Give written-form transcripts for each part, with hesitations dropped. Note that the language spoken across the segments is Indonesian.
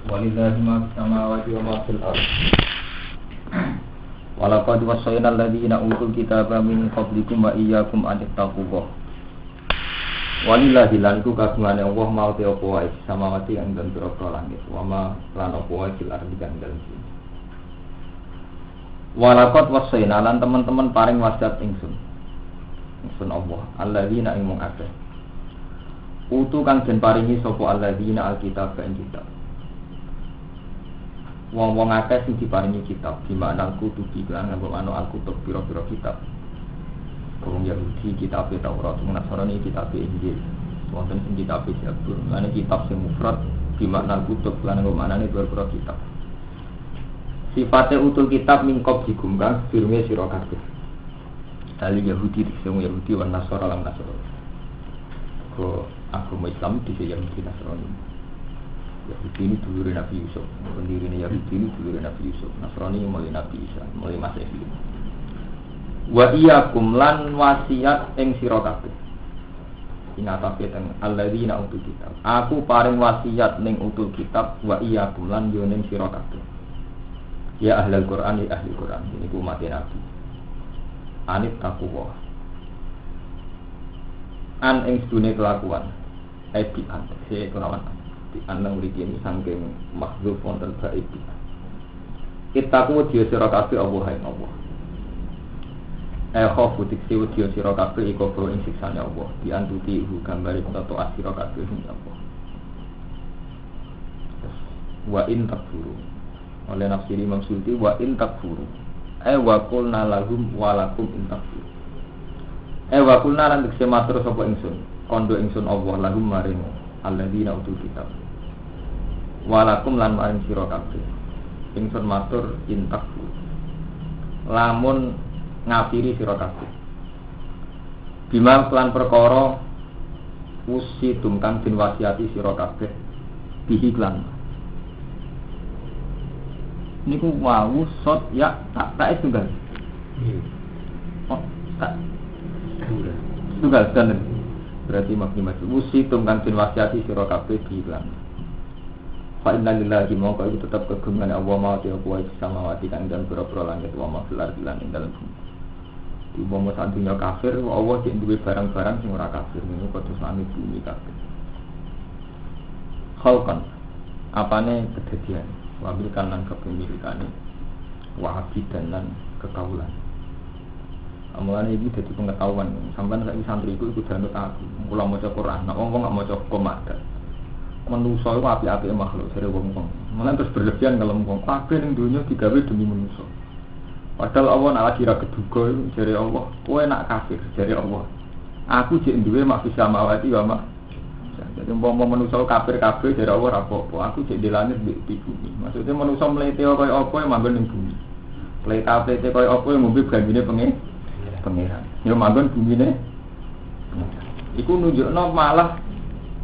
Walillahi ma fis samawati wa ma fil ardh. Walaqad wassayna alladziina utul kitaba min qablikum wa iyyakum an tattaqullah. Walillahi lan iku kagungane Allah mau te apa wae samawati ing dalem pira langit wa ma lan apa wae fil ardh kang dalem bumi. Walaqad wassayna lan teman-teman paring wasiat ingsun Allah alladziina ing mung akeh. Utu kang den paringi sapa alladziina alkitab ing kitab. Wong-wong akeh sing diparingi kitab, di makna kutubi lan nganggo anu al-kutub pira-pira kitab. Wong Yahudi kitab Taurat, wong Nasrani kitab Injil. Wonten sing kitab Zabur, lan kitab sing mufrad di makna kutub lan nganggo maknane pira-pira kitab. Sifate utul kitab mingkop digumkang firme sira kabeh. Dali Yahudi sing Yahudi lan Nasrani lan Nasrani. Ko agama Islam di Yahudi Nasrani. Yahudi ini dulur Nabi Yusuf, pendiri Yahudi ini dulur Nabi Yusuf, Nasrani mulai Nabi Isa, mulai Masehi. Wa iyyakum lan wasiat ing sira kabeh. Ingatake teng alladzina utul kitab. Aku paring wasiat ning utul kitab wa iyyakum lan yo ning sira kabeh. Ya ahlul Quran, ya ahli Quran, niku umat Nabi. Anit taqwa. An ing sedune kelakuan. Ebian, se kelawan. Anang mriki ini saking mahdzuf wonten baik. Kita kuwi sira kabeh Allah ing Allah. Khofu diksi wedi sira kabeh iku pro ing siksane Allah. Diantuti gambare tato asira kabeh ing Allah. Wa in takfuru. Oleh nafsiri Imam Suyuti wa in takfuru. Wa qulna lahum wa lakum in takfuru. Wa qulna lan diksi matur sapa ingsun. Kondo ingsun Allah lahum maring alladzina utul kitab. Walakum lan maring sira kabeh ingsun matur intakku lamun ngafiri sira kabeh bima lan perkara usi tumkang den wasiati sira kabeh dihiklan niku wau sot ya tak tunggal oh tak tunggal dan berarti maknanya usi tumkang den wasiati sira kabeh dihiklan. Fa inna lillahi mauka itu tetap kegungan Allah mau te apa wae samawati kang dan pira-pira langit wa ma fil ardi lan ing dalem bumi. Di umpama sak dunya kafir Allah sing duwe barang-barang sing ora kafir niku padha langit bumi kabeh. Khalqan apane kedadian wabil kanan kepemilikane wa abidan lan kekaulan. Amalan iki dadi pengetahuan sampean saiki santri iku danut aku kula maca Quran nek wong gak maca komat manusia itu api-api makhluk dari wong-wong. Malah terus berlebihan kalau ngomong kabeh ning dunya digawe demi manusia. Padahal Allah nak lagi ra keduga jare Allah, kowe nak kafir jare Allah. Aku jek duwe mak bisa mawati wa mak. Jadi umpama manusia kafir kabeh jare Allah ra apa-apa. Aku jek di langit di bumi. Maksudnya manusia mlete kaya apa yang manggon ning bumi. Mlete kaya apa yang ngombe gambine pangeran. Ya manggon bumine. Iku nunjukno malah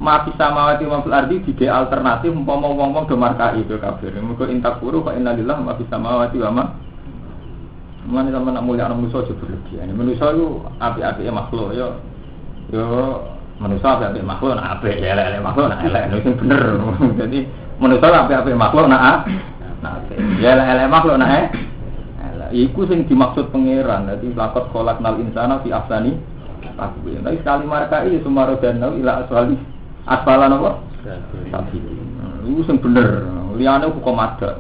mati samawati wa fil ardi di alternatif umpama wong-wong do markai itu kafir. Mergo intakuru fa innalillahi ma fis samawati wa ma. Mane sampeyan nak mulyakno manusa aja berlebihan. Manusa iku apik-apike makhluk ya. Yo manusa apik-apike makhluk nak apik, elek-elek makhluk nak elek. Itu bener. Jadi manusa apik-apike makhluk nak apik. Ya elek-elek makhluk nak elek. Iku sing dimaksud pangeran. Dadi lakot khalaqnal insana fi ahsani taqwim. Tapi sekali markai sumarodanau ila aswali asfalan apa? Tapi itu sing bener. Liyane hukum ada.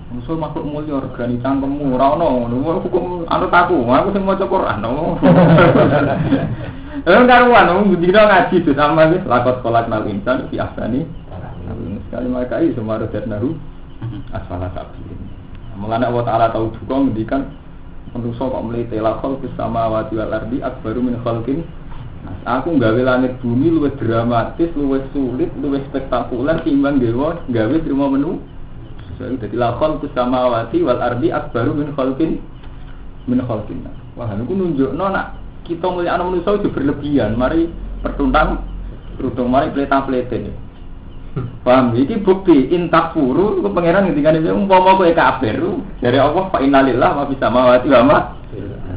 Musuh makhluk mulya regani cangkemmu ora ono. Hukum anut aku sing maca Quran. Karuan dina ngaji itu sama wis lakot kolaknal insan fi ahsani. Sekali mereka itu semua rodanahu asfalan tapi. Mulane Allah Taala tahu juga ngendikan manusa kok mlete lakol samawati wal ardi akbaru min khalqin. Aku nggawe langit bumi luwih dramatis, luwih sulit, luwih spektakuler timbang gawe terima menu. Jadi dadi lakon samawati wal ardi akbaru min khalqin. Wah, niku nunjukno nak kita mulyakno manusa itu berlebihan, mari pertuntang mari pleta-plete. Paham iki bukti intakfuru ku pangeran ngendikane umpama kowe kafir, dari Allah fa innalillahi ma fis samawati wa ma.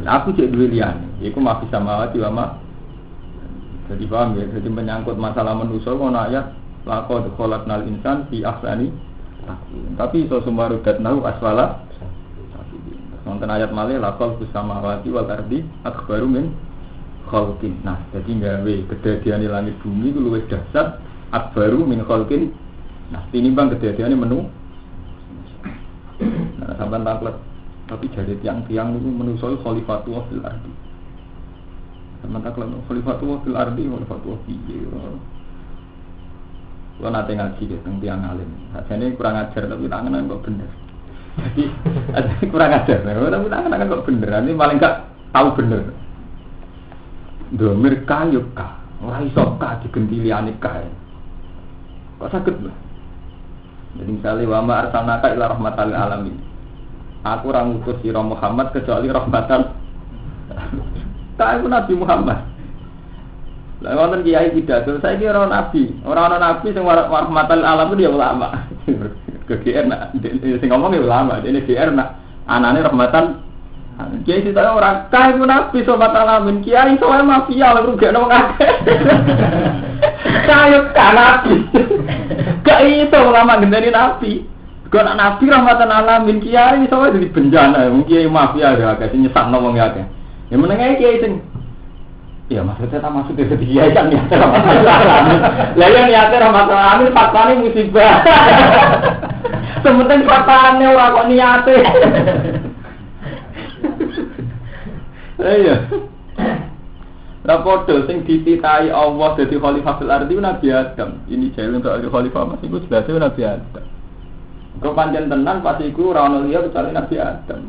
Aku cek duwe liyane, iku ma fis samawati wa ma. Jadi paham ya, jadi menyangkut masalah manusia, kalau ayat laqad khalaqnal insan fi ahsani Tapi iso sumarudat nahu aswala. Nonton ayat malih laqal samawati wal ardi akbaru min khalqin. Nah, jadi gawe kedadiane langit bumi ku luwih dahsyat akbaru min khalqin. Nah, tinimbang kedadiane menu. Nah, sampean taklet. Tapi jadi tiang-tiang niku menungso khalifatullah fil ardi. Sampean taklet khalifatullah fil ardi, khalifatullah piye. Kalau nanti ngaji ya, tentang tiang alim. Sajane kurang ajar tapi tangan kok bener. Jadi kurang ajar, tapi tangan kok bener. Ini paling gak tahu bener. Domir kayu ka, ora iso ka digentili ane kae. Kok saged lho. Jadi misalnya wa ma arsalnaka ila rahmatal alamin. Aku ora ngutus sira Muhammad kecuali rahmatan. Kae Nabi Muhammad. Lah wonten kiai pidato, saiki ora nabi sing rahmatan alamin dia ulama. GR nak sing ngomong ya ulama, dene GR nak anane rahmatan. Kiai sing ora kae nabi sobat alamin, kiai soal mafia lho rugekno wong akeh. Kayu kan nabi. Gak itu ulama gendeni nabi. Kok nak nabi rahmatan alamin kiai soal jadi bencana, kiai mafia ya akeh sing nyesakno wong akeh. Ya menenge kiai sing ya maksudnya tak masuk ke ketiga kan niatnya rahmatan alamin. Lah yang niatnya rahmatan alamin faktane musibah. Sementing faktane ora kok niate. Iya. Rapodo sing dititahi Allah dadi khalifah fil ardi Nabi Adam. Ini jail untuk ada khalifah masih iku jelas Nabi Adam. Kok pancen tenan pas iku ora ono liya kecuali Nabi Adam.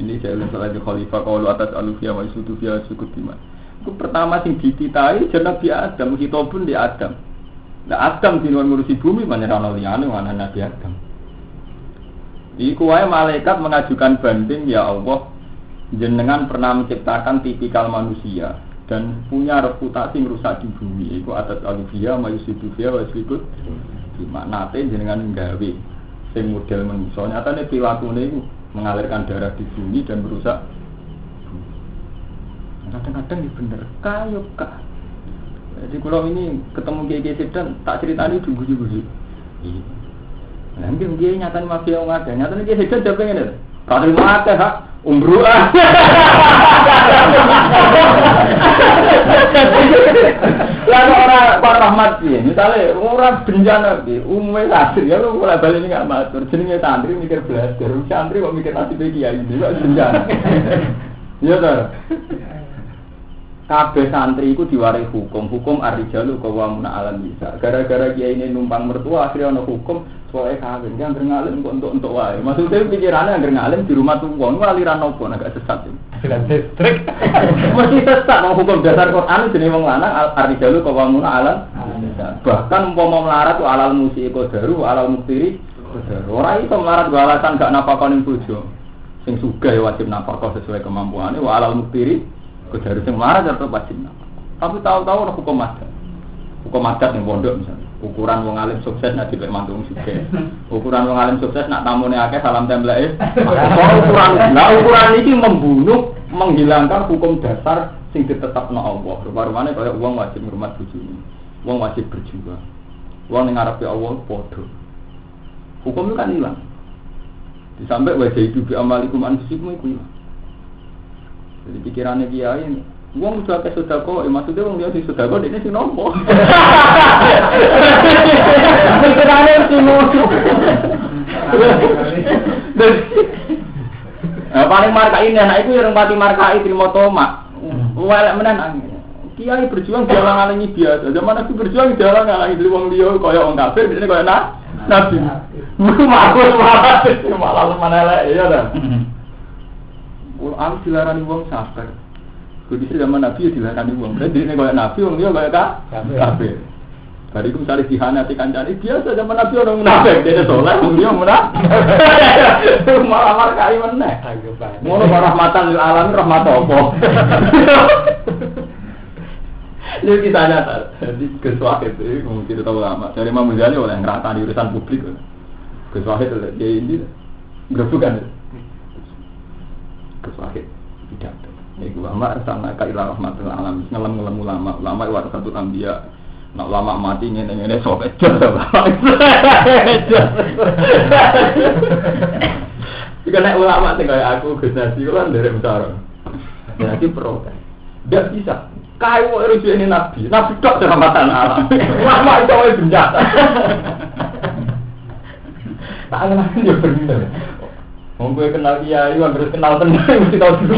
Ini jail untuk ada khalifah qaulu atas alufia wa sutufia sukut iman. Itu pertama sing dititahi jeneng Nabi Adam, kita pun di Adam. Nah Adam dinuwun ngurusi bumi mana ana liyane ana Nabi Adam. Iku wae malaikat mengajukan banding, ya Allah, jenengan pernah menciptakan tipikal manusia dan punya reputasi merusak di bumi. Iku atas alufia, mayusudufia, wasikut. Gimana nate jenengan nggawe sing model manusia. Nyatane pilakune iku mengalirkan darah di bumi dan merusak. Kadang-kadang ini bener, kayu kak. Jadi kalau ini ketemu kiai sedang tak ceritani juga. Nanti kiai nyatanya mafia orang ada, nyatanya kiai sedang jawab pengen ada. Kalau terima ada hak umroh. Lalu orang rahmat sih, misalnya orang bencana sih, umumnya santri ya lu mulai balik ini nggak matur, jenenge santri mikir belajar, santri kok mikir nasib kiai ini, kok bencana. Iya toh. Kabeh santri iku diwaris hukum ar-rijalu qawwamuna 'alan nisa. Gara-gara kiai ini numpang mertua akhirnya ana hukum soal kawin. Yang anggere ngalim kok untuk wae. Maksudnya pikirannya anggere ngalim di rumah tuwa. Iku aliran opo agak sesat. Aliran listrik. Mesti sesat nang hukum dasar Quran jenenge wong lanang ar-rijalu qawwamuna 'alan nisa. Bahkan umpama melarat ku alal musi qadaru alal muftiri qadaru. Ora iso melarat go alasan gak nafakane bojo. Sing sugih wajib nafkah sesuai kemampuane wa alal muftiri dari sing marah atau wajib nafkah. Tapi tahu-tahu ana hukum adat. Hukum adat ning pondok misalnya. Ukuran wong alim sukses nek dipek mantu sugih. Ukuran wong alim sukses nek tamune akeh salam templeke. Ukuran iki membunuh, menghilangkan hukum dasar sing ditetapno Allah. Rupa-rupane kaya wong wajib ngurmat bojone. Wong wajib berjuang. Wong ning ngarepe Allah padha. Hukum itu kan hilang. Disampai wajah itu bi amalikum anfusikum iku hilang. Jadi pikirannya kiai ini, uang sudah ke sodako, maksudnya uang dia di sodako, dia sih nompo. Pikirannya sih nompo. Paling marka ini, anak itu yang pati markai terima tomak. Walek menang. Kiai berjuang jalan ngalangi biasa. Zaman aku berjuang jalan ngalangi dari uang dia, kaya orang kafir, ini kaya nabi. Malah mana lah, iya dah. Aku dilarani wong sabar. Kudu zaman Nabi dilarani wong. Berarti nek koyo Nabi wong liya koyo kafir. Bariku misalnya dihanati kancane biasa zaman Nabi orang munafik, dene saleh wong liya munafik. Malah markai meneh. Ngono rahmatan lil alamin rahmat apa? Lalu kita nyata, jadi kesuahid itu mungkin tahu lama. Dari Imam Ghazali oleh ngeratani urusan publik. Kesuahid dia ini gerusukan. Kesuahid pidato. Iku ulama sama ka ila rahmatul alamin. Ngelem ulama warasatul anbiya. Nak lama mati ngene-ngene sok ejer. Jika nek ulama sing kaya aku Gus Nasi kan nderek besar. Jadi protes. Enggak bisa. Kae kok rujuk ini nabi. Nabi tok rahmatan Allah. Ulama itu wae benjat. Tak kenal yo bener. Wong kowe kenal kiai, hampir kenal tenan mesti tau dulu.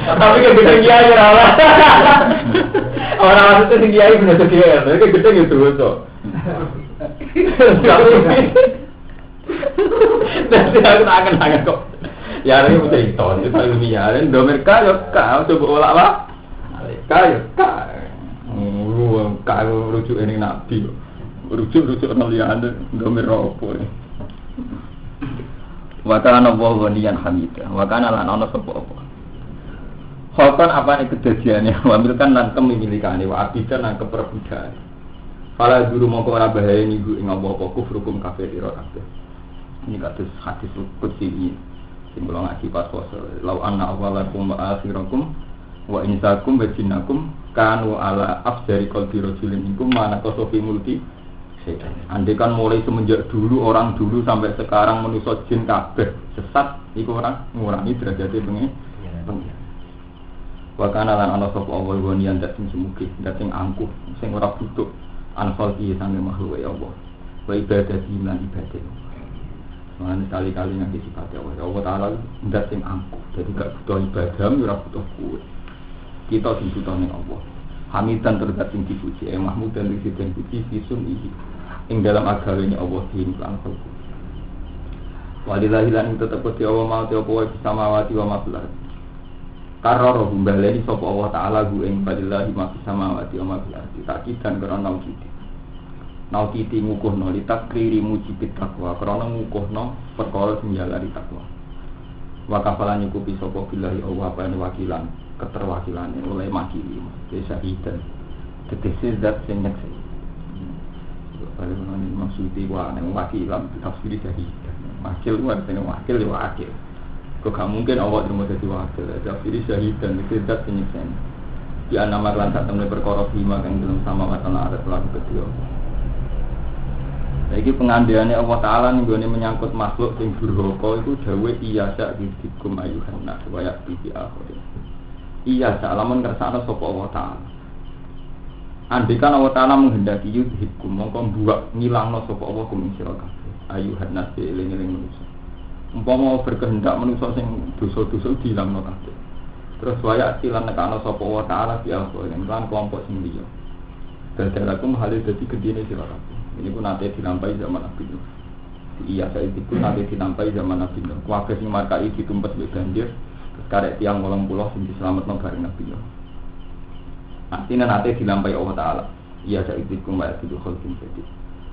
Tapi kan gede kiai ora. Orang maksudnya kiai bener kiai, tapi gede gitu tuh. Nanti aku tak akan sangat kok. Ya ini mesti itu, itu ilmiah. Dan domerka yo kau coba olah apa? Kau kau rujuk ini nabi, rujuk nalian domer ropo. Wakana wawanian hamidah, wakana lan ana sapa apa. Halkan apa nih kejadiannya? Wamilkan dan kemimilikannya, wa abidan dan keperbudakan. Fala guru mongko ora bahaya niku ing apa-apa kufrukum kafir ira kabeh. Ini kados hadis qudsi iki. Sing kula ngaji pas poso. Lau anna awwalakum wa akhirakum wa insakum wa jinnakum kanu ala afdari qalbi rajulin minkum mana qasofi multi. Andai kan mulai semenjak dulu orang dulu sampai sekarang manusia jin kabeh sesat iku orang ngurangi derajate pengen. Wa kana lan ana sapa Allah wa niyan dat sing semuge, dat sing angkuh, sing ora butuh anfal iki sange makhluk ya Allah. Wa ibadah lan ibadah. Mana kali-kali nang sifat Allah. Allah Taala ndak sing angkuh. Jadi gak butuh ibadah, ora butuh kuwe. Kita dibutuh ning Allah. Hamidan terdat sing dipuji, mahmud dan disebut puji fisun iki. Ing dalam agamanya Allah din lan khalqu. Walillahi lan tetep di Allah mau te apa bisa mawati wa maflah. Karoro humbaleni sapa Allah Taala gu ing fadillahi ma fis samawati wa ma fil ardi takidan karena naukiti ngukuhno li takriri mujibit takwa karena ngukuhno perkara sing jalari takwa wa kafalan nyukupi sapa billahi Allah apa wakilan keterwakilane oleh makili desa hidan tegese zat sing nyeksi paling maksudi wa nek wakilan tafsir dari wakil luar sing wakil ya wakil. Kok gak mungkin awak terima jadi wakil. Jadi syahid dan sedat penyiksa. Di nama kelan sak temne perkara bima kang dalam sama watana ada pelaku kedua. Saiki pengandiane Allah Taala ning gone menyangkut makhluk sing durhaka iku dawuh iya sak dikum ayuhan nas wa ya bi akhir. Iya sak lamun kersane sapa Allah Taala. Andikan Allah Taala menghendaki yudhikum mongko mbuak ngilangno sapa Allah kum sira kabeh. Ayuhan nas eling-eling manusia. Umpama berkehendak manusia sing dosa-dosa dilangno kabeh. Terus waya silan nekano sapa wa taala fi al-qalam lan kelompok sing liya. Dadalakum hale dadi gedine sira kabeh. Ini ku nate dilampahi zaman Nabi Nuh. Iya saya itu nate dilampahi zaman Nabi Nuh. Kabeh sing markai ditumpes wis banjir. Terus karek tiyang 80 sing dislametno bareng Nabi Nuh. Artinya nate dilampahi Allah Taala. Iya saya itu ku wa itu khalqin jadi.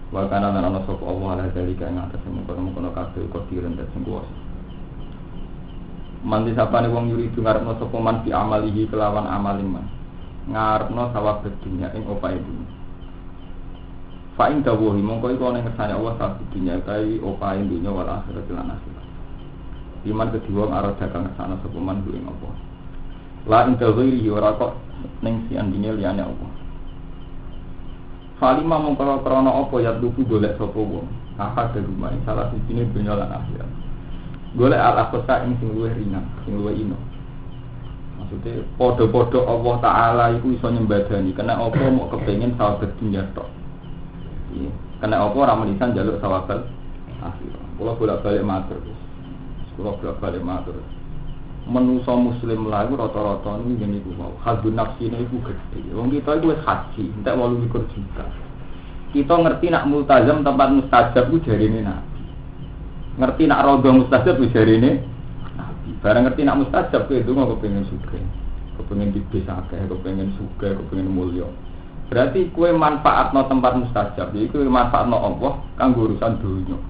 Wa kana lan ana sapa Allah ala dalika ing atas mungkon-mungkon kabeh kodiren dan sing kuwasa. Manti sapane wong yuri ngarepno sapa man fi amalihi kelawan amaling man. Ngarepno sawab dunya ing opahe dunya. Fa in dawahi mongko iku ana ngersane Allah sawab dunya kae opahe dunya wal akhirat lan akhirat. Iman kedua arah dagang ngersane sapa man ing apa. La in dawahi ora kok ning si andine liyane Allah. Falima mongko krana apa ya tuku golek sapa wong. Akad rumah salah sijine dunya lan akhirat. Golek al-aqsa ing sing luwih ringan, sing luwih ino. Maksudnya padha-padha Allah Taala iku iso nyembadani kena apa mau kepengin sahabat dunya tok. Iya, kena apa ora menisan njaluk sahabat akhirat. Kula bolak-balik matur. Kula bolak-balik matur. Manusa muslim lagu rata-rata niku yen iku mau hadun nafsine iku gedhe. Wong kita iku wis haji, entek 28 juta. Kita ngerti nak multazam tempat mustajab ku jarine Nabi. Ngerti nak rodo mustajab ku jarine Nabi. Bareng ngerti nak mustajab ku itu kok kepengin sugih. Kepengin dibesake, kepengin sugih, kepengin mulya. Berarti kowe manfaatno tempat mustajab, iku manfaatno Allah kanggo urusan dunya.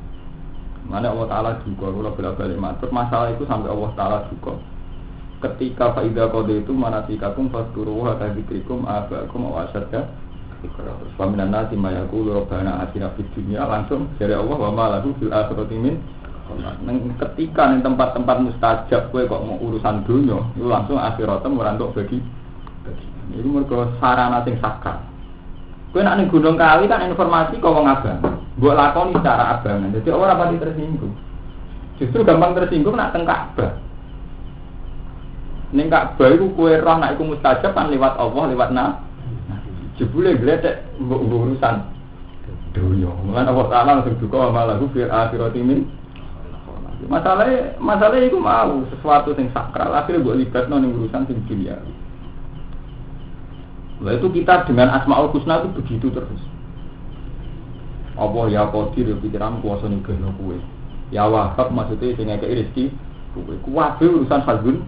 Mana Allah Taala juga kula bolak-balik matur masalah itu sampai Allah Taala juga. Ketika faida kode itu manatikakum fasturu wa tadzikrikum abakum wa asyadda ikrar. Paminan nasi mayaqulu rabbana atina fid dunya langsung dari Allah wa ma lahu fil akhirati min Ketika ning tempat-tempat mustajab kowe kok mau urusan dunya, itu langsung akhiratmu ora entuk bagi. Iku mergo sarana sing sakral. Kowe nek ning Gunung Kawi kan informasi kok wong abang. Mbok lakoni secara abangan. Jadi ora pati tersinggung. Justru gampang tersinggung nek teng Ka'bah. Ning Ka'bah iku kowe roh nek iku mustajab kan liwat Allah, liwat jebule gledek mbok urusan dunya. Mulane Allah Taala langsung duka malahu fil akhirati min. Masalah itu mau sesuatu yang sakral akhirnya buat libatno ning urusan sing dunia. Lah itu kita dengan Asmaul Husna itu begitu terus. Allah ya Qadir pikiran kuasa nigehno kowe. Ya Wahhab maksudnya sing ngekeki rezeki kowe. Kuwabe urusan hadun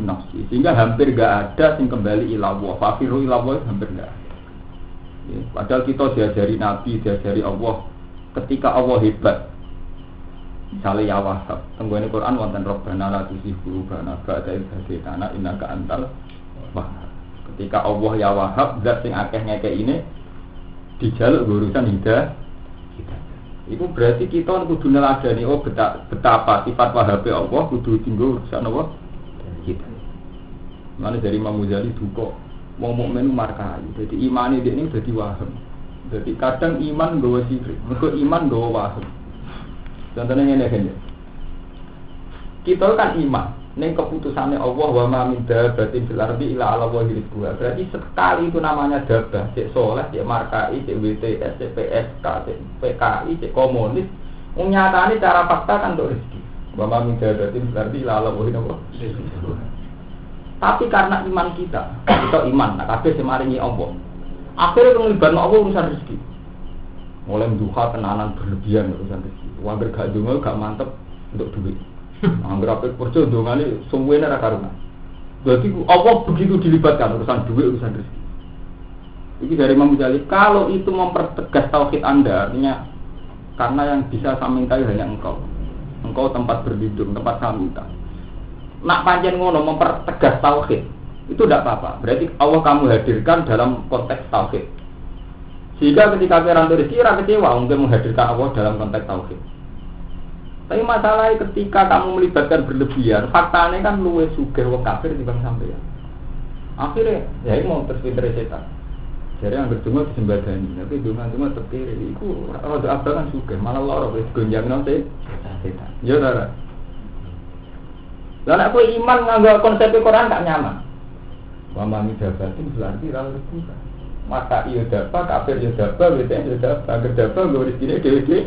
nafsi. Sehingga hampir enggak ada sing kembali ila Allah. Fafiru ila Allah hampir enggak. Ya, padahal kita diajari Nabi, diajari Allah ketika Allah hebat. Misalnya ya Wahhab, tenggone Quran wonten Rabbana la tuzigh qulubana ba'da idh hadaytana innaka antal wahhab. Ketika Allah ya Wahhab, zat sing akeh ngekeki ini dijaluk urusan hidayah. Itu berarti kita kudu neladani betapa sifat Wahhab Allah kudu tinggal urusan Allah kita. Mana dari Imam Ghazali duka wong mukmin markai. Jadi imane dia ini dadi Wahhab. Jadi kadang iman nggawa sirik, mergo iman nggawa Wahhab. Contohnya ini aja. Kita kan iman, neng keputusannya Allah wa ma min dabbatin fil ardi illa 'ala Allahi rizquha. Berarti sekali itu namanya dabah, cek soleh, cek markai, cek WTS, cek PSK, cek PKI, cek komunis. Nyatane cara fakta kan untuk rezeki. Wa ma min dabbatin fil ardi illa 'ala Allahi rizquha. Tapi karena iman kita iman, nah kabeh semaringi Allah. Akhirnya ngelibatno Allah urusan rezeki. Mulai duha tenanan berlebihan urusan rezeki. Wangger gak donga gak mantep untuk duit. Angger apik percaya dongane suwene ra karunan. Berarti Allah begitu dilibatkan urusan duit, urusan rezeki. Ini dari Imam Ghazali, kalau itu mempertegas tauhid Anda, artinya karena yang bisa saya minta hanya engkau. Engkau tempat berlindung, tempat saya minta. Nak pancen ngono mempertegas tauhid, itu tidak apa-apa. Berarti Allah kamu hadirkan dalam konteks tauhid. Sehingga ketika kira kira kecewa mungkin menghadirkan Allah dalam konteks tauhid. Tapi masalahnya ketika kamu melibatkan berlebihan, faktanya kan luwes sugih wong kafir dibanding sampeyan. Akhirnya ya ini mau terpinter setan. Jadi yang berjumlah disembadani, tapi cuma terkiri. Iku rada abang kan sugih, malah lara wis gonjang nang setan. Ya ora. Lah nek kowe iman nganggo konsep Quran gak nyaman. Wa ma midabatin berarti ra rezeki. Maka iya dapat, kafir iya dapat, WTN iya dapat, agar dapat, gue rezeki dewe-dewe.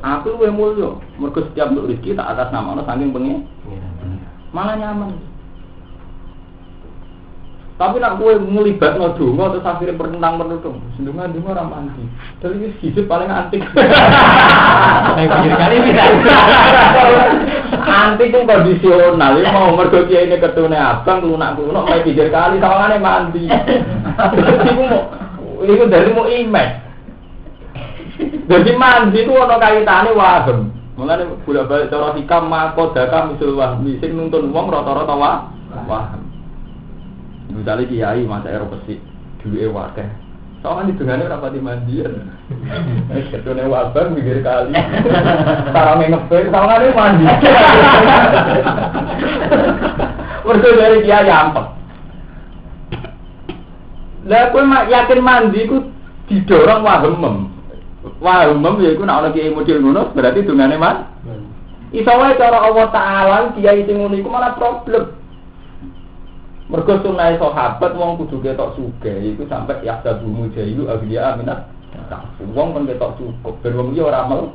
Aku luwih mulya, mergo setiap untuk rezeki tak atas nama Allah saking pengen. Malah nyaman. Tapi nak gue ngelibatno donga terus akhirnya bertentang-bertentang. Sendungan donga ora mandi. Dadi wis hidup paling antik. Nek pikir kali bisa. Antik itu kondisional, ya mau mergo kiai ini ketune abang lunak-lunak main pikir kali sawangane mandi. Iku dari mau image. Jadi mandi itu ana kaitane waham. Mulane bolak-balik cara hikam makodaka misul wahmi sing nuntun wong rata-rata waham. Misalnya kiai masa ero pesik duwe wakeh. Soalnya didengane ora pati mandian. Wis ketune wabang mikir kali. Sarame ngepek sawangane mandi. Mergo dari kiai ampek. Lah kowe yakin mandi ku didorong wahemem. Wahemem ya iku nek ana kiai model ngono berarti dungane man. Iso wae cara Allah Taala kiai sing ngono iku malah problem. Mergo sunah sahabat wong kudu ketok sugih iku sampai yaksa bumu jayu abiya aminat. Wong kon ketok cukup ben wong iki ora mel.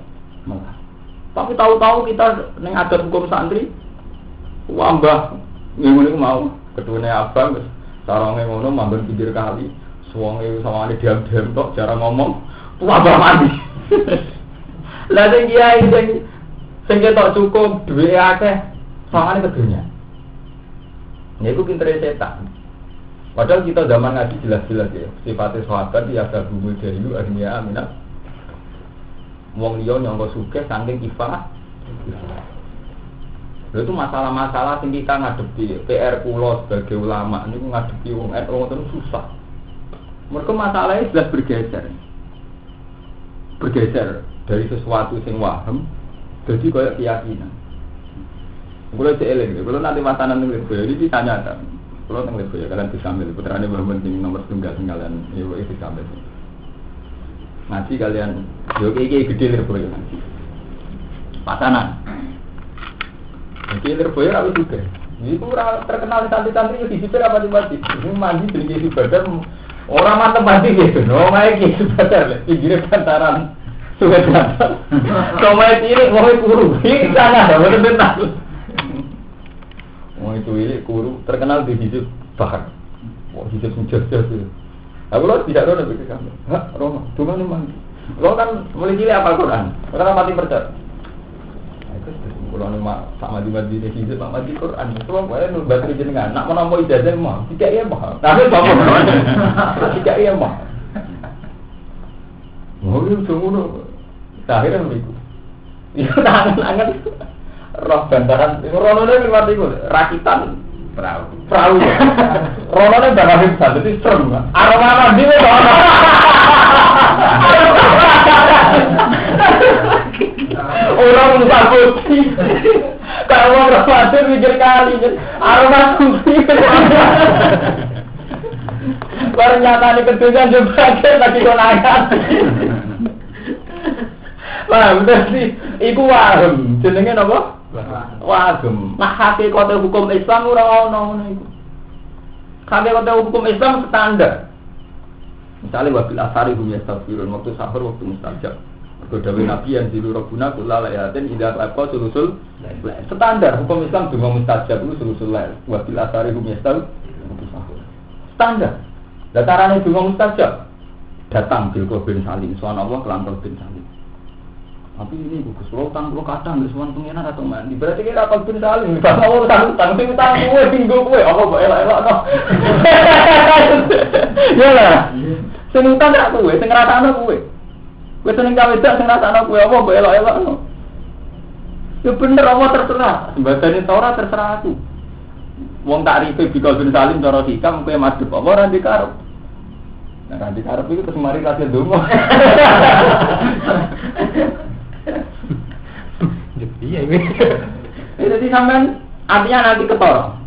Tapi tahu-tahu kita ning adat hukum santri wambah ngono iku mau ketune abang wis sarange ngono mambon pinggir kali suwonge sawangane diam-diam tok cara ngomong wambah mandi. Lah sing kiai sing ketok cukup duwe akeh sawangane kedunya. Ya itu pintere setan. Padahal kita zaman ngaji jelas-jelas ya. Sifatnya sahabat ya gabungu dayu artinya aminat. Wong liya nyangka sugih saking kifah. Lha itu masalah-masalah sing kita ngadepi PR kula sebagai ulama niku ngadepi wong ngoten susah. Mereka masalahnya jelas bergeser dari sesuatu sing waham Jadi kayak keyakinan. Kalau CLN, kalau nanti makanan yang lebih ini ditanya kan. Kalau yang lebih kalian bisa ambil putrane berpenting nomor tunggal tinggalan, itu bisa ambil. Ngaji kalian, yo kayak gede lebih ngaji. Pasanan. Jadi lebih aku juga. Itu terkenal santri-santri itu disipir apa mati. Ini mandi sedikit ibadah orang mantep mati gitu. Nomai gitu ibadah. Pinggirnya bantaran sudah datang. Nomai ini mau kuru. Ini sana, betul-betul. Mau itu ini kuru terkenal di hidup bahar. Wah hidup menjajah itu. Aku lo tidak tahu lebih ke kamu. Hah, Romo, cuma nih mandi. Lo kan mulai cilik apal Quran. Karena mati percaya. Kalau nama sama di Madinah hidup sama di Quran itu apa ya nubat jenengan. Nak menampau ijazah mah, tidak iya mah. Tapi apa? Tidak iya mah. Mau itu semua. Akhirnya begitu. Itu tangan-tangan roh bantaran. Ronone lewat itu rakitan perahu. Ronone bakal hebat, jadi serem. Aroma mandi itu. Orang musafir, kalau orang musafir mikir kali, aroma sufi. Ternyata di kedudukan juga lagi konangan. Wah, betul sih. Iku waham, jenenge apa? Waham. Nah, hakikat hukum Islam ora ono niku. Hakikat hukum Islam standar. Misalnya wabil asari hum yastafirun, waktu sahur, waktu mustajab. Kedawi Nabi yang diru Rabbuna kula layatin idza alqa sulusul standar hukum Islam dungo mustajab itu sulusul lail wa bil asari hum yastau standar datarane dungo mustajab datang bil bin salim suwan Allah kelan bin salim tapi ini gugus lo tang lo kadang wis suwan pengenan atau mandi berarti kira apa bin salim ba mau tang sing utang kowe tinggo kowe apa kok elok-elok no ya lah sing utang ra kowe sing ngrasakno kowe. Kowe seneng gawe dak sing rasakno kowe apa mbok elok-elokno. Ya bener apa terserah. Sembadane Taurat terserah aku. Wong tak ripe bikol bin salim cara hikam kowe madhep apa ora dikarep. Nah, ra dikarep iku terus mari kasih donga. Jadi ya iki. Jadi sampean artinya nanti ketara.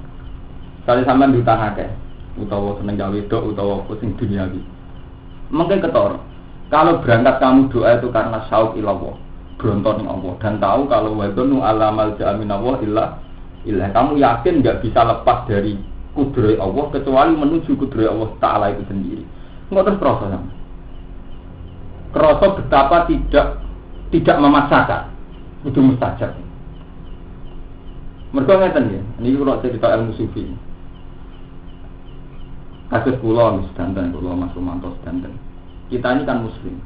Kali sampean diutahake utawa seneng gawe dok utawa sing duniawi. Mungkin ketara. Kalau berangkat kamu doa itu karena syauq ilallah, berontor ning Allah dan tahu kalau wadonu alamal ja'amin Allah illah. Kamu yakin enggak bisa lepas dari kudrat Allah kecuali menuju kudrat Allah Taala itu sendiri. Enggak terus proses. Kerasa betapa tidak memaksakan. Itu mustajab. Mergo ngeten ya, niki kula cerita ilmu sufi. Kasus kula sedanten kula Mas Romanto sedanten. Kita ini kan muslim.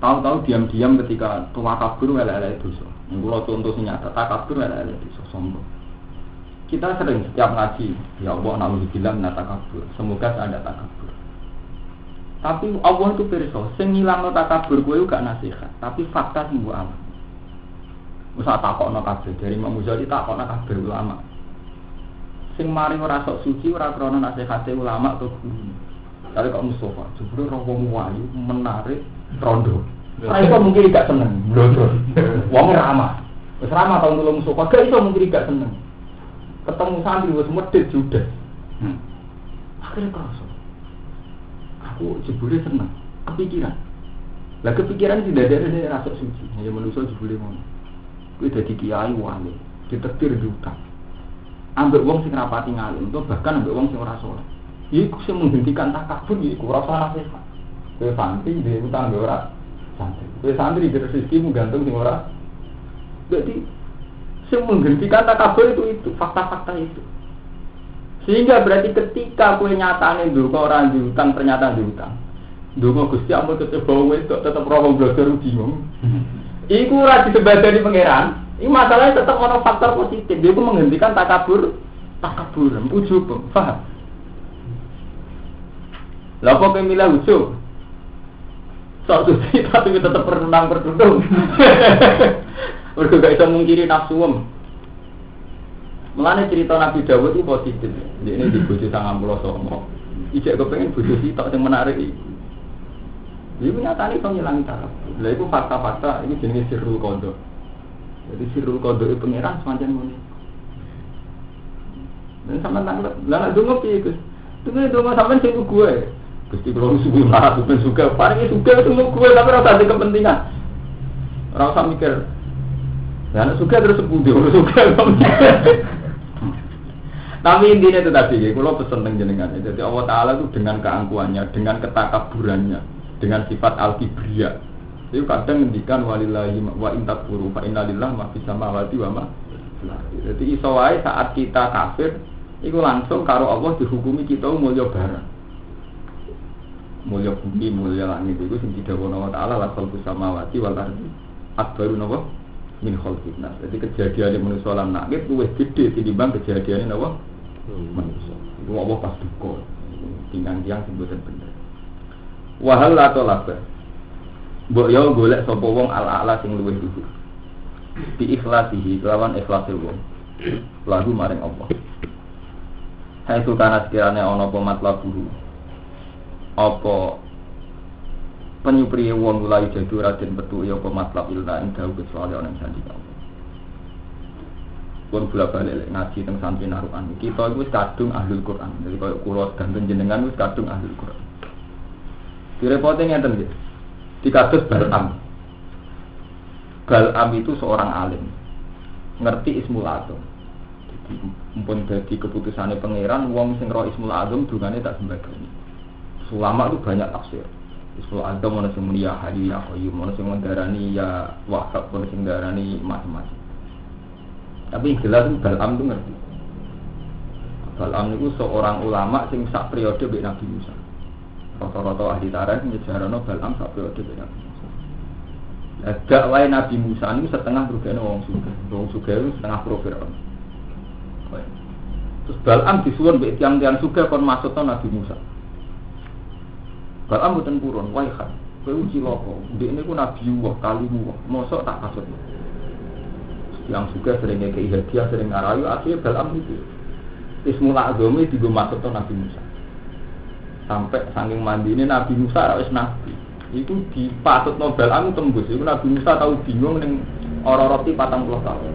Tahu-tahu diam-diam ketika takabur elek-elek dosa. Kalau contoh nyata takabur elek-elek dosa sombong. Kita sering setiap ngaji, ya Allah naudzubillah min takabur. Semoga saya ada takabur. Tapi Allah itu pirsa, sing ngilangno takabur kowe gak nasihat, tapi fakta sing mbok alami. Wis takokno kabeh dari Imam Ghazali takokno kabeh ulama. Sing mari ora sok suci ora krana nasihate ulama atau guru. Kalau kok Mustafa, sebenarnya rombong wayu menarik rondo. Saya kok mungkin gak seneng, blodor. Wong ramah. Wis ramah tahun dulu Mustafa, gak iso mungkin gak seneng. Ketemu santri wis medhit judes. Akhirnya kerasa. Aku jebule seneng, kepikiran. Lah kepikiran tidak ada rasa suci. Ya manusia jebule ngono. Kuwi dadi kiai wali, ditetir diutang. Ambek wong sing rapati ngalim, bahkan ambek wong sing ora saleh. Iku sing menghentikan takabur iku ora salah nasihat. Kowe santri di utang ora santri. Kowe santri di rezeki gantung sing ora. Jadi sing menghentikan takabur itu fakta-fakta itu. Sehingga berarti ketika kowe nyatane ndonga ora diutang ternyata diutang. Ndonga Gusti ampun kecewa kowe tetep roh blodor bingung. Iku ora disebadani pangeran. Ini masalahnya tetap ono faktor positif. Dia itu menghentikan takabur, ujub, paham? Lah kok milah ujub? Sok suci tapi tetap berenang berduduk. Mergo gak iso mungkiri nafsu wong. Mulane cerita Nabi Dawud itu positif. Ini di bojo 99. Ijek kepengin bojo sitok sing menarik iki. Iki nyatane iso ngilangi takabur. Lah iku fakta-fakta iki jenenge sirrul qadha. Jadi sirul qadha pangeran semacam ngono. Dan sampean nanglet, lha nek donga piye Gus? Donga sampean sing gue. Gusti kula suwi malah ben suka, paringi suka temu gue tapi ora ada kepentingan. Ora usah mikir. Ya nek suka terus sepundi, ora suka. Tapi intinya itu tadi, kula pesen teng jenengan. Jadi Allah Taala itu dengan keangkuhannya, dengan ketakaburannya, dengan sifat al-kibriya. Itu kadang ngendikan walillahi wa in takfuru fa inna lillahi ma fis samawati wa ma. Jadi iso wae saat kita kafir iku langsung karo Allah dihukumi kita mulya barang. Mulya bumi, mulya langit iku sing didhawuhi Allah Taala la khalqus samawati wal ardi akbaru napa min khalqin nas. Jadi kejadian manusia lan langit luwih gedhe tinimbang kejadian napa manusia. Iku Allah pas duka. Tinggal yang sing boten bener. Wahal atau labah. Mbok yo golek sapa wong ala-ala sing luwih dhuwur. Bi ikhlasihi lawan ikhlase wong. Lagu maring Allah. Hai tu kana sekirane ana apa matlabuhu. Apa penyupriye wong mulai jadu raden petu ya apa matlab ilna ing dawuh kecuali ana sandi Allah. Pun kula balik ngaji teng santri narukan. Kita iku wis kadung ahlul Quran. Jadi koyo kula dan jenengan wis kadung ahlul Quran. Direpote ngeten nggih. Dikados Bal'am. Bal'am itu seorang alim, ngerti Ismul Azam. Jadi mumpun dadi keputusane pangeran, wong sing ro Ismul Azam dungane tak sembadani. Ulama itu banyak tafsir. Ismul Azam ana sing muni ya Hayyu ya Qayyum, ana sing ndarani ya Wahhab, ana sing ndarani macam-macam. Tapi yang jelas Bal'am itu ngerti. Bal'am itu seorang ulama sing sak periode mbek Nabi Musa. Rata-rata ahli tarikh nyejarano Bal'am sak periode mbek Nabi Musa. Dakwah Nabi Musa ini setengah rugane wong sugih. Wong sugih itu setengah pro Firaun. Terus Bal'am disuwun mbek tiyang-tiyang sugih kon maksudna Nabi Musa. Bal'am mboten purun, wae kan. Kowe uji loko, ndekne ku Nabi Allah, kalimu, mosok tak kasut. Yang juga sering ngekei hadiah, sering ngarayu, akhirnya Bal'am itu Ismul Azami digo maksudna Nabi Musa. Sampai saking mandine Nabi Musa wis nabi. Itu dipatutno Bal'am tembus. Iku Nabi Musa tahu bingung ning ora roti 40 tahun.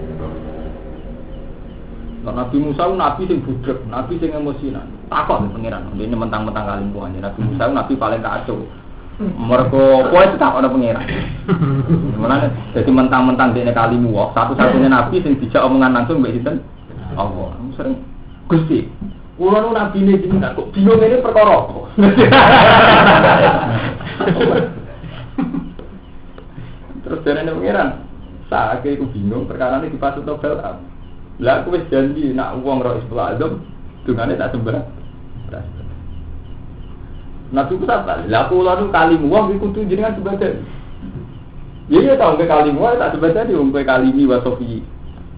Nabi Musa itu nabi sing budrek, nabi sing emosinan. Takok pengiran, dene mentang-mentang kalim puane. Nabi Musa itu nabi paling kacau. Mergo kowe takok ana pengiran. Gimana? Jadi mentang-mentang dene kalimu wae, satu-satunya nabi sing dijak omongan langsung mbek sinten? Allah. Sering Gusti, kula nu nabine jenengan kok bingung ini perkara apa? Terus dene pengiran, saiki ku bingung perkara iki dipasut Bal'am. Lah aku wis janji nak wong ro Ismul Azam dungane tak sembah. Nabi ku sapa? Lah aku lalu kalimu wong iku kudu jenengan sebadan. Iya tau ke kalimu tak sebadan wong kowe kalimi wa sofi.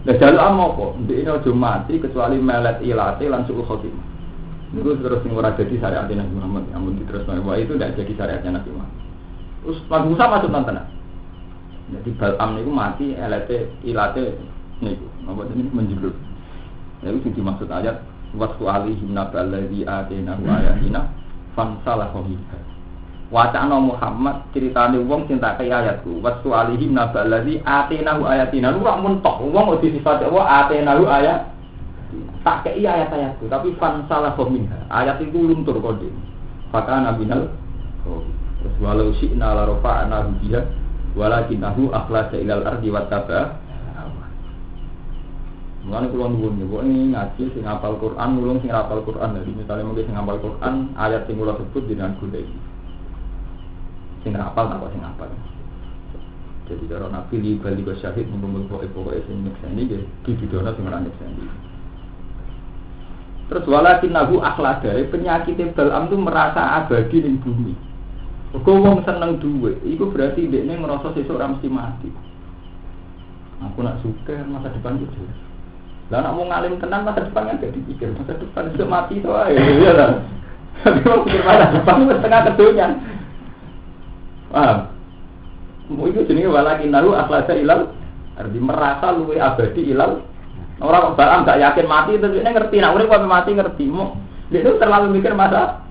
Lah jaluk apa? Ndekne aja mati kecuali melet ilate lan suul khotimah. Niku terus sing ora dadi syariat Nabi Muhammad, amun diterusno wae itu ndak jadi syariatnya Nabi Muhammad. Terus Nabi Musa masuk nonton. Jadi Bal'am niku mati elate ilate niku apa jenenge menjulur. Ya itu dimaksud ayat wasfu alaihim naballazi atina wa ayatina fansalahu minha. Wacana Muhammad ceritane wong sing tak kei ayatku wasfu alaihim naballazi atina wa ayatina lu ora mentok wong kok disifati apa atina ayat tak kei ayat-ayatku tapi fansalahu minha. Ayat itu luntur kode. Fakana binal terus walau syi'na la rafa'na biha walakinahu akhlasa ilal ardi wattaba. Mulane kula nuwun niku ngaji sing hafal Quran, nulung sing hafal Quran. Jadi misalnya mungkin sing hafal Quran, ayat sing kula sebut dengan golek. Sing hafal napa sing hafal. Jadi cara Nabi li bali go syahid ngumpul pokoke sing nyekseni nggih dibidono sing ora nyekseni. Terus walakinahu akhlada, penyakit Bal'am itu merasa abadi ning bumi. Kok wong seneng dhuwit, iku berarti dekne ngrasa sesuk ora mesti mati. Aku nak suka masa depan itu. Lah nak mau ngalim tenan masa depan kan gak dipikir, masa depan sudah mati to ae. Iya lah. Tapi mau pikir masa depan wis setengah kedonyan. Paham? Mau itu jenenge walakin nalu akhlasa ilal arti merasa luwe abadi ilal. Orang kok Bal'am gak yakin mati terus dia ngerti nak urip kok mati ngerti. Mau dia itu terlalu mikir masa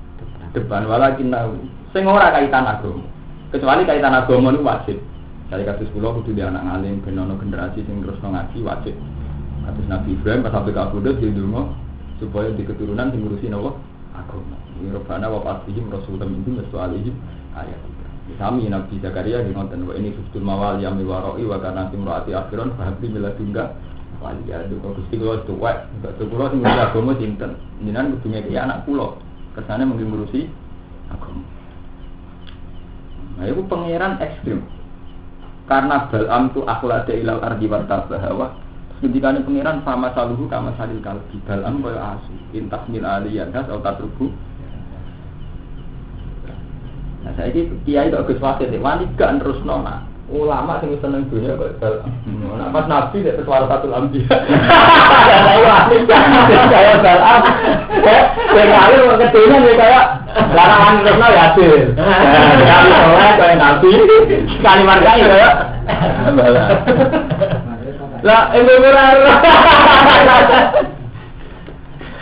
depan walakin nalu. Sing ora kaitan agama. Kecuali kaitan agama itu wajib. Dari kasus pulau kudu di anak ngalim ben ono generasi sing terus ngaji wajib. Kasus Nabi Ibrahim pas sampai ke Abu Dhabi ndonga supaya di keturunan sing ngurusi napa agama. Ini Rabbana wa fatihim rasulun minhum alihim ayat 3. Sami Nabi Zakaria di konten wa ini subtul mawal yang miwaroi wa kana timraati akhiron fahabli miladunga waliya duka Gusti kula tuwek enggak kula sing ngurusi agama sinten. Jenengan kudu ngeki anak kula kersane mung ngurusi agama. Nah, itu pangeran ekstrim. Karena Bal'am itu akhlada ilal ardi wartabahawah. Ketika ini pangeran sama saluhu kama salil kalbi. Bal'am kaya asu. Intas mil aliyan has atau tatrubu. Nah, saya ini kiai kok Gus Wasit. Wani gak terus nona. Ulama yang seneng dunia kaya Bal'am. Nah, pas Nabi itu suara satu lambi. Saya wani kaya Bal'am. Saya ngalir mau ketunya nih kayak larangan terus nona yasin. Kali soleh kaya Nabi. Kali margai kaya Bal'am. Lah,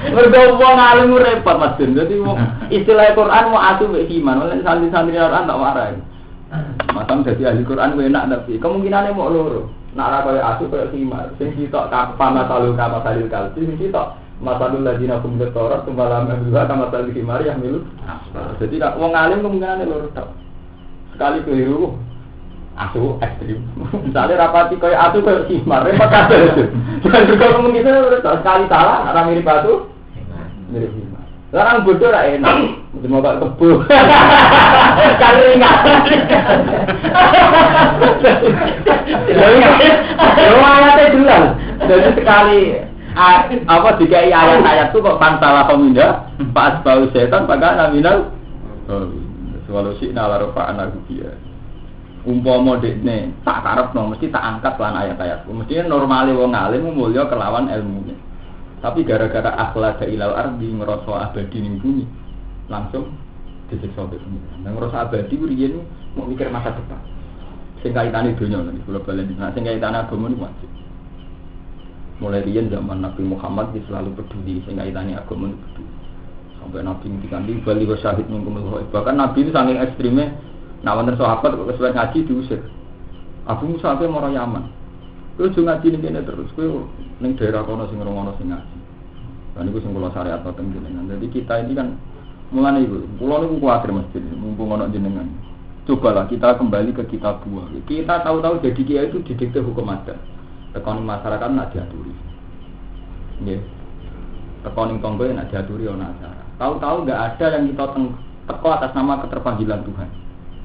mergo wong alim repot Mas Ben. Dadi istilah Quran mau atu mek iman, oleh santri-santri Quran tak warai. Matam dadi ahli Quran enak tapi kemungkinane mau loro. Nek ora koyo asu koyo simar, sing sitok kapana talu kama salil kalbi, sing sitok masalul ladina kum betorat tumalam juga kama salil simar yang milu. Jadi wong alim kemungkinane loro tok. Sekali keliru asu ekstrim. Misalnya rapati kayak asu kayak simar, repot kabeh itu. Dan juga kemungkinan sekali salah, orang mirip asu, mirip simar. Larang bodoh lah enak, cuma gak kebo. Kali ingat. Ayatnya jelas. Jadi sekali apa dikai ayat-ayat itu kok pantalah pemindah, pas bau setan, pakai naminal. Walau sih nalarofa anak dia. Umpama dekne tak karepno mesti tak angkat lan ayat-ayat. Mesti normale wong alim mulya kelawan ilmune. Tapi gara-gara akhlaq ilal ardi ngrasa abadi ning bumi langsung disiksa bumi. Nang ngrasa abadi riyen mau mikir masa depan. Sing kaitane donya niku kula balen dina sing kaitane agama niku wajib. Mulai riyen zaman Nabi Muhammad dia selalu peduli sing kaitane agama niku peduli. Sampai Nabi ngendikan di bali syahid mingkum bahkan Nabi itu saking ekstreme. Nah, wonten sahabat kok kesuwen ngaji diusir. Abu Musa ape mara Yaman. Kowe aja ngaji ning kene terus, kowe ning daerah kono sing ngrungono sing ngaji. Lah niku sing kula syariat paten jenengan. Jadi kita ini kan mulane iku, kula niku kuwatir mesti mumpung ana jenengan. Cobalah kita kembali ke kitab buah. Kita tahu-tahu jadi kiai itu didikte hukum adat. Tekoni masyarakat nak diaturi. Nggih. Tekoni tangga nak diaturi ana acara. Tahu-tahu enggak ada yang kita teko atas nama keterpanggilan Tuhan.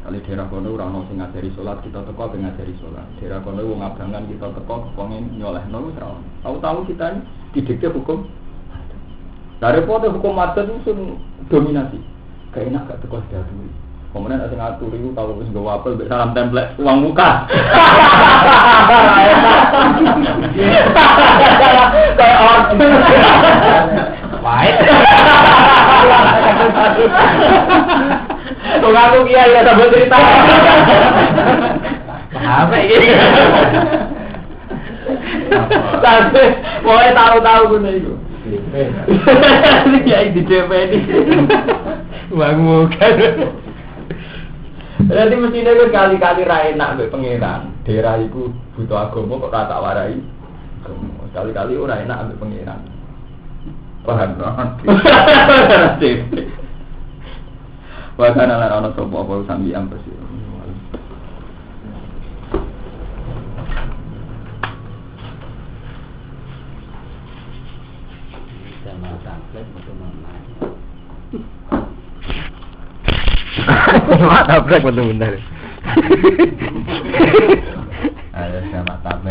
Kali daerah kono ora ono sing ngajari salat, kita teko ben ngajari salat. Daerah kono wong abangan kita teko kepengin nyolehno wis ora ono. Tahu-tahu kita ini didikte hukum. Dari pote hukum adat itu dominasi. Kayak enak gak teko diaturi. Kemudian sing ngaturi ku tau wis nggawa apel mek salam template uang muka. Kayak orang. Baik. Tunggu aku kiai ya sambil cerita. Apa ini? Sampai boleh tahu-tahu guna itu. Kiai di DP ini. Bangun kan. Jadi mestinya kan kali-kali ra enak mbek pangeran. Daerah iku butuh agama kok ora tak warai. Kali-kali ora enak mbek pangeran. Paham banget. Wakana lan ana sapa apa sambi ampes. Sama tablet betul mana. Tablet betul benar. Ada sama tablet.